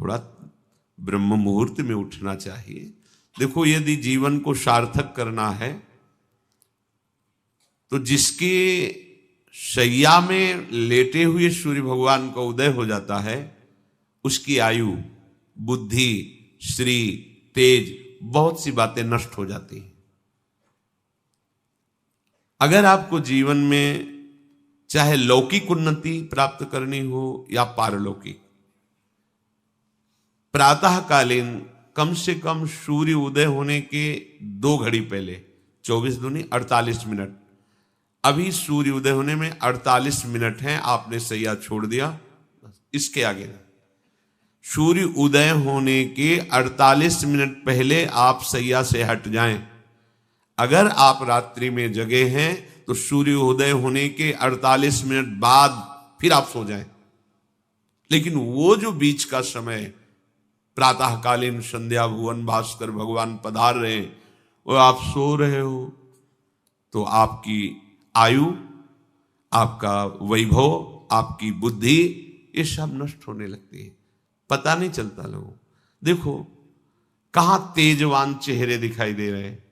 थोड़ा ब्रह्म मुहूर्त में उठना चाहिए। देखो, यदि जीवन को सार्थक करना है तो जिसके शैया में लेटे हुए सूर्य भगवान का उदय हो जाता है, उसकी आयु, बुद्धि, श्री, तेज, बहुत सी बातें नष्ट हो जाती हैं। अगर आपको जीवन में चाहे लौकिक उन्नति प्राप्त करनी हो या पारलौकिक, प्रातःकालीन कम से कम सूर्य उदय होने के 2 घड़ी पहले, 24 दूनी 48 मिनट, अभी सूर्य उदय होने में 48 मिनट हैं, आपने सैया छोड़ दिया, इसके आगे नहीं। सूर्य उदय होने के 48 मिनट पहले आप सैया से हट जाएं। अगर आप रात्रि में जगे हैं तो सूर्य उदय होने के 48 मिनट बाद फिर आप सो जाएं। लेकिन वो जो बीच का समय, प्रातःकालीन संध्या भुवन भास्कर भगवान पधार रहे हैं, वो आप सो रहे हो, तो आपकी आयु, आपका वैभव, आपकी बुद्धि, ये सब नष्ट होने लगती है, पता नहीं चलता लोगों। देखो कहां तेजवान चेहरे दिखाई दे रहे हैं,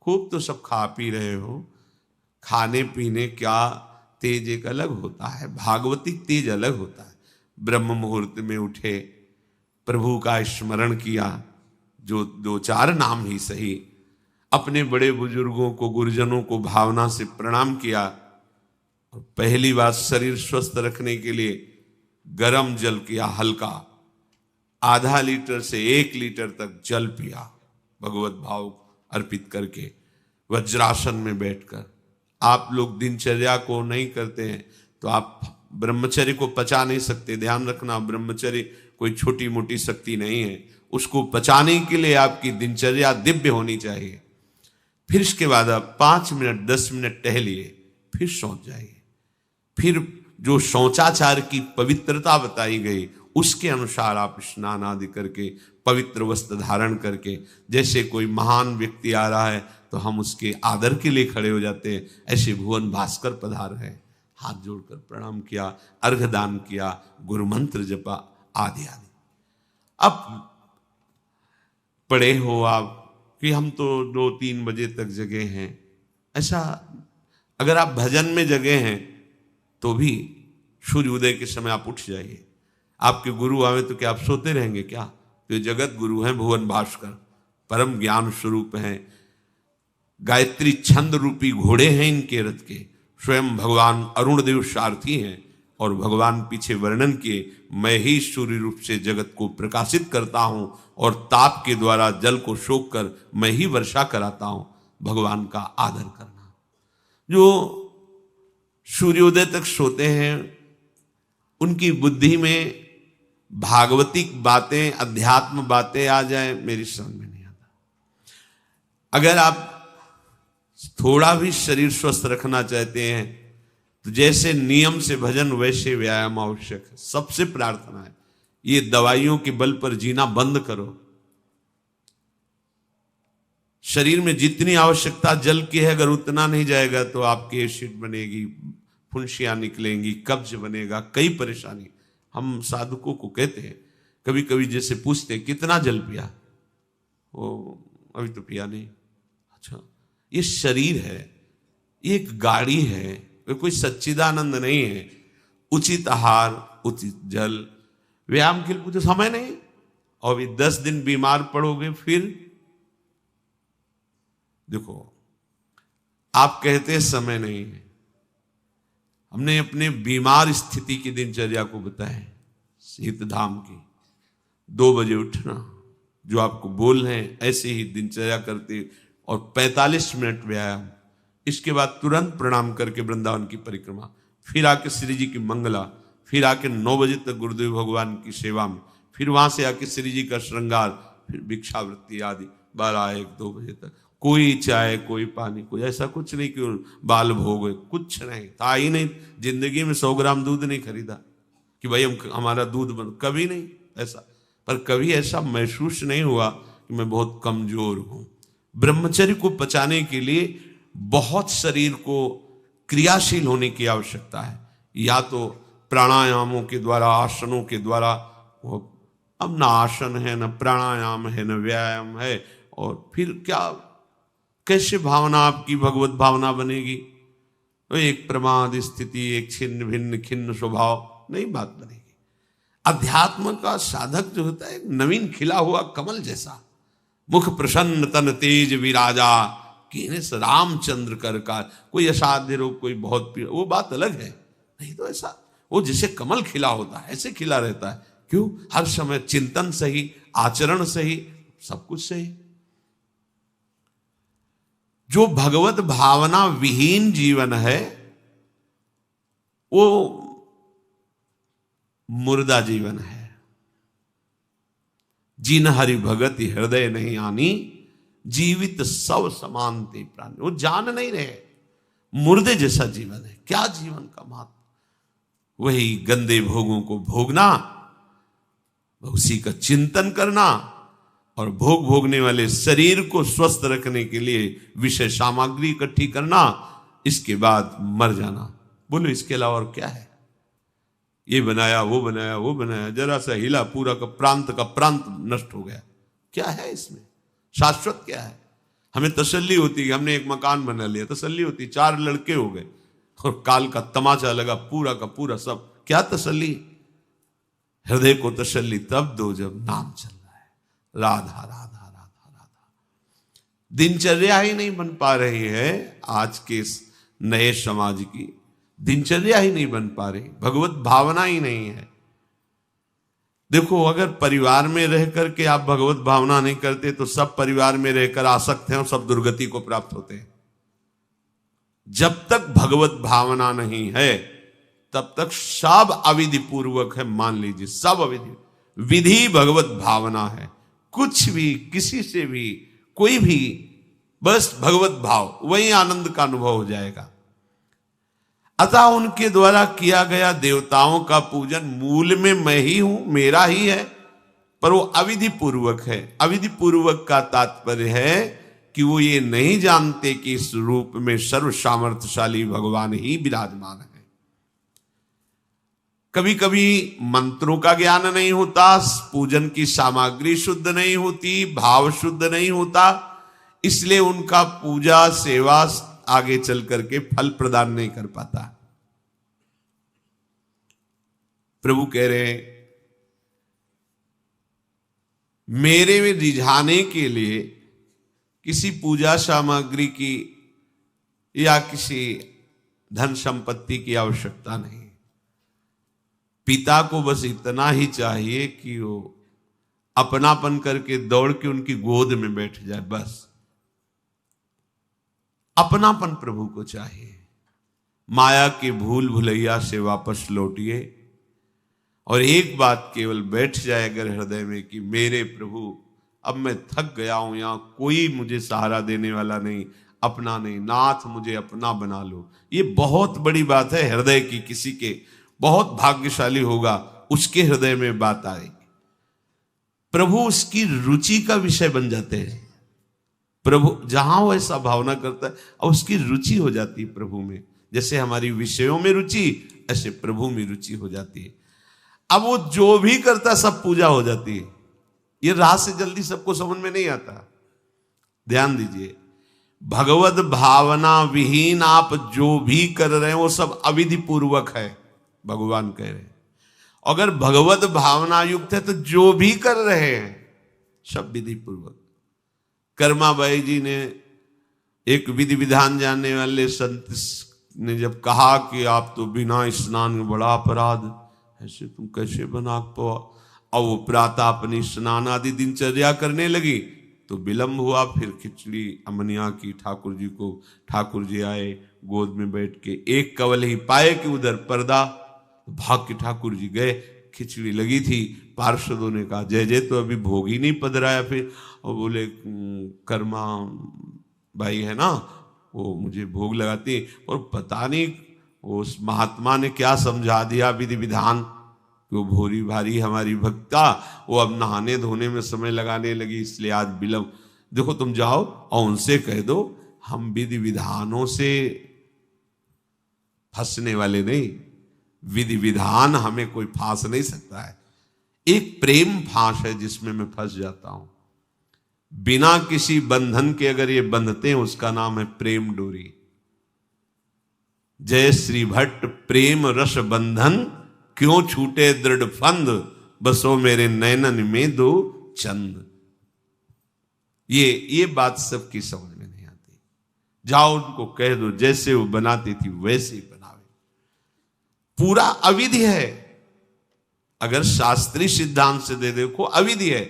खूब तो सब खा पी रहे हो, खाने पीने क्या तेज एक अलग होता है, भागवतिक तेज अलग होता है। ब्रह्म मुहूर्त में उठे, प्रभु का स्मरण किया, जो 2-4 नाम ही सही, अपने बड़े बुजुर्गों को, गुरुजनों को भावना से प्रणाम किया, और पहली बात शरीर स्वस्थ रखने के लिए गर्म जल किया, हल्का, आधा लीटर से 1 लीटर तक जल पिया, भगवत भाव अर्पित करके वज्रासन में बैठकर। आप लोग दिनचर्या को नहीं करते हैं तो आप ब्रह्मचर्य को पचा नहीं सकते। ध्यान रखना, ब्रह्मचर्य कोई छोटी मोटी शक्ति नहीं है, उसको पचाने के लिए आपकी दिनचर्या दिव्य होनी चाहिए। फिर इसके बाद आप 5 मिनट 10 मिनट टहलिए, फिर सो जाइए। फिर जो शौचाचार की पवित्रता बताई गई उसके अनुसार आप स्नान आदि करके, पवित्र वस्त्र धारण करके, जैसे कोई महान व्यक्ति आ रहा है तो हम उसके आदर के लिए खड़े हो जाते हैं, ऐसे भुवन भास्कर पधार है, हाथ जोड़कर प्रणाम किया, अर्घ दान किया, गुरु मंत्र जपा आदि आदि। अब पड़े हो आप कि हम तो 2-3 बजे तक जगे हैं, ऐसा अगर आप भजन में जगे हैं तो भी सूर्य उदय के समय आप उठ जाइए। आपके गुरु आवे तो क्या आप सोते रहेंगे क्या? तो ये जगत गुरु हैं भुवन भास्कर, परम ज्ञान स्वरूप हैं, गायत्री छंद रूपी घोड़े हैं इनके रथ के, स्वयं भगवान अरुण देव सारथी हैं, और भगवान पीछे वर्णन किए, मैं ही सूर्य रूप से जगत को प्रकाशित करता हूं और ताप के द्वारा जल को सोख कर मैं ही वर्षा कराता हूं। भगवान का आदर करना। जो सूर्योदय तक सोते हैं उनकी बुद्धि में भागवतिक बातें, अध्यात्म बातें आ जाए, मेरी समझ में नहीं आता। अगर आप थोड़ा भी शरीर स्वस्थ रखना चाहते हैं तो जैसे नियम से भजन वैसे व्यायाम आवश्यक है। सबसे प्रार्थना है, ये दवाइयों के बल पर जीना बंद करो। शरीर में जितनी आवश्यकता जल की है, अगर उतना नहीं जाएगा तो आपकी एसिड बनेगी, फुंसियां निकलेंगी, कब्ज बनेगा, कई परेशानी। हम साधुकों को कहते हैं, कभी कभी जैसे पूछते हैं कितना जल पिया, वो अभी तो पिया नहीं। अच्छा, ये शरीर है, ये एक गाड़ी है, कोई सच्चिदानंद नहीं है। उचित आहार, उचित जल, व्यायाम के लिए तो समय नहीं। और भी 10 दिन बीमार पड़ोगे फिर देखो, आप कहते हैं समय नहीं है, हमने अपने बीमार स्थिति की दिनचर्या को बताया। शीत धाम की 2 बजे उठना, जो आपको बोल रहे हैं ऐसे ही दिनचर्या करते, और 45 मिनट व्यायाम। इसके बाद तुरंत प्रणाम करके वृंदावन की परिक्रमा, फिर आके श्री जी की मंगला, फिर आके 9 बजे तक गुरुदेव भगवान की सेवा में, फिर वहां से आके श्री जी का श्रृंगार, फिर भिक्षावृत्ति आदि 12-1-2 बजे तक। कोई चाय, कोई पानी, कोई ऐसा कुछ नहीं कि बाल भोग, कुछ नहीं था ही नहीं। जिंदगी में 100 ग्राम दूध नहीं खरीदा कि भाई हमारा दूध बन, कभी नहीं ऐसा। पर कभी ऐसा महसूस नहीं हुआ कि मैं बहुत कमजोर हूं। ब्रह्मचर्य को पचाने के लिए बहुत शरीर को क्रियाशील होने की आवश्यकता है, या तो प्राणायामों के द्वारा, आसनों के द्वारा। अब अब ना आसन है, न प्राणायाम है, न व्यायाम है, और फिर क्या, कैसे भावना आपकी भगवत भावना बनेगी? तो एक प्रमाद स्थिति, एक छिन्न भिन्न खिन्न स्वभाव, नहीं बात बनेगी। अध्यात्म का साधक जो होता है एक नवीन खिला हुआ कमल जैसा, मुख प्रसन्न तन तेज विराजा, कीने से रामचंद्र कर का। कोई असाध्य रोग, कोई बहुत पीड़ा, वो बात अलग है, नहीं तो ऐसा वो जैसे कमल खिला होता है ऐसे खिला रहता है। क्यों? हर समय चिंतन सही, आचरण सही, सब कुछ सही। जो भगवत भावना विहीन जीवन है वो मुर्दा जीवन है। जिन हरि भगति हृदय नहीं आनी, जीवित सब समानते प्राणी। वो जान नहीं रहे, मुर्दे जैसा जीवन है। क्या जीवन का महत्व? वही गंदे भोगों को भोगना, उसी का चिंतन करना, और भोग भोगने वाले शरीर को स्वस्थ रखने के लिए विषय सामग्री इकट्ठी करना, इसके बाद मर जाना। बोलो इसके अलावा और क्या है? ये बनाया, वो बनाया, वो बनाया, जरा सा हिला, पूरा का प्रांत नष्ट हो गया। क्या है इसमें? शाश्वत क्या है? हमें तसल्ली होती है, हमने एक मकान बना लिया, तसल्ली होती, 4 लड़के हो गए और काल का तमाचा लगा, पूरा का पूरा सब। क्या तसल्ली? हृदय को तसल्ली तब दो जब नाम चल रहा है, राधा राधा राधा राधा। दिनचर्या ही नहीं बन पा रही है आज के नए समाज की, दिनचर्या ही नहीं बन पा रही, भगवत भावना ही नहीं है। देखो, अगर परिवार में रह करके आप भगवत भावना नहीं करते तो सब परिवार में रहकर आसक्त हैं और सब दुर्गति को प्राप्त होते हैं। जब तक भगवत भावना नहीं है तब तक सब अविधि पूर्वक है। मान लीजिए सब अविधि, विधि भगवत भावना है। कुछ भी, किसी से भी, कोई भी, बस भगवत भाव, वही आनंद का अनुभव हो जाएगा। अतः उनके द्वारा किया गया देवताओं का पूजन मूल में मैं ही हूं, मेरा ही है, पर वो अविधि पूर्वक है। अविधि पूर्वक का तात्पर्य है कि वो ये नहीं जानते कि इस रूप में सर्व सामर्थ्यशाली भगवान ही विराजमान है। कभी कभी मंत्रों का ज्ञान नहीं होता, पूजन की सामग्री शुद्ध नहीं होती, भाव शुद्ध नहीं होता, इसलिए उनका पूजा सेवा आगे चल करके फल प्रदान नहीं कर पाता। प्रभु कह रहे हैं, मेरे में रिझाने के लिए किसी पूजा सामग्री की या किसी धन संपत्ति की आवश्यकता नहीं। पिता को बस इतना ही चाहिए कि वो अपनापन करके दौड़ के उनकी गोद में बैठ जाए, बस अपनापन प्रभु को चाहिए। माया के भूल भुलैया से वापस लौटिए और एक बात केवल बैठ जाए अगर हृदय में कि मेरे प्रभु, अब मैं थक गया हूं, यहां कोई मुझे सहारा देने वाला नहीं, अपना नहीं, नाथ मुझे अपना बना लो। ये बहुत बड़ी बात है हृदय की। किसी के बहुत भाग्यशाली होगा, उसके हृदय में बात आएगी। प्रभु उसकी रुचि का विषय बन जाते हैं। प्रभु जहां वो ऐसा भावना करता है और उसकी रुचि हो जाती है प्रभु में। जैसे हमारी विषयों में रुचि, ऐसे प्रभु में रुचि हो जाती है। अब वो जो भी करता सब पूजा हो जाती है। ये रात से जल्दी सबको समझ में नहीं आता। ध्यान दीजिए, भगवत भावना विहीन आप जो भी कर रहे हैं वो सब अविधि पूर्वक है, भगवान कह रहे हैं। अगर भगवत भावना युक्त है तो जो भी कर रहे हैं सब विधि पूर्वक। कर्माबाई जी ने, एक विधि विधान जानने वाले संत ने जब कहा कि आप तो बिना स्नान में बड़ा अपराध, ऐसे तुम कैसे बना पाओ। और वो प्रातः अपनी स्नान आदि दिनचर्या करने लगी तो विलंब हुआ। फिर खिचड़ी अमनिया की ठाकुर जी को, ठाकुर जी आए गोद में बैठ के, एक कवल ही पाए कि उधर पर्दा, भाग के ठाकुर जी गए। खिचड़ी लगी थी, पार्षदों ने कहा जय जय, तो अभी भोग ही नहीं पधराया। फिर और बोले कर्मा भाई है ना, वो मुझे भोग लगाती, और पता नहीं उस महात्मा ने क्या समझा दिया विधि विधान, वो भोरी भारी हमारी भक्ता, वो अब नहाने धोने में समय लगाने लगी, इसलिए आज विलंब। देखो तुम जाओ और उनसे कह दो हम विधि विधानों से फंसने वाले नहीं, विधि विधान हमें कोई फांस नहीं सकता है। एक प्रेम फांस है जिसमें मैं फंस जाता हूं। बिना किसी बंधन के अगर ये बंधते हैं उसका नाम है प्रेम डोरी। जय श्री भट्ट प्रेम रस बंधन, क्यों छूटे दृढ़ फंद, बसो मेरे नैनन में दो चंद। ये बात सबकी समझ में नहीं आती। जाओ उनको कह दो जैसे वो बनाती थी वैसे ही बनावे। पूरा अविधि है। अगर शास्त्रीय सिद्धांत से दे देखो अविधि है,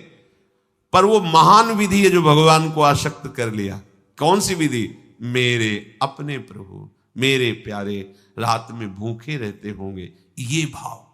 पर वो महान विधि है जो भगवान को आसक्त कर लिया। कौन सी विधि? मेरे अपने प्रभु, मेरे प्यारे रात में भूखे रहते होंगे, ये भाव।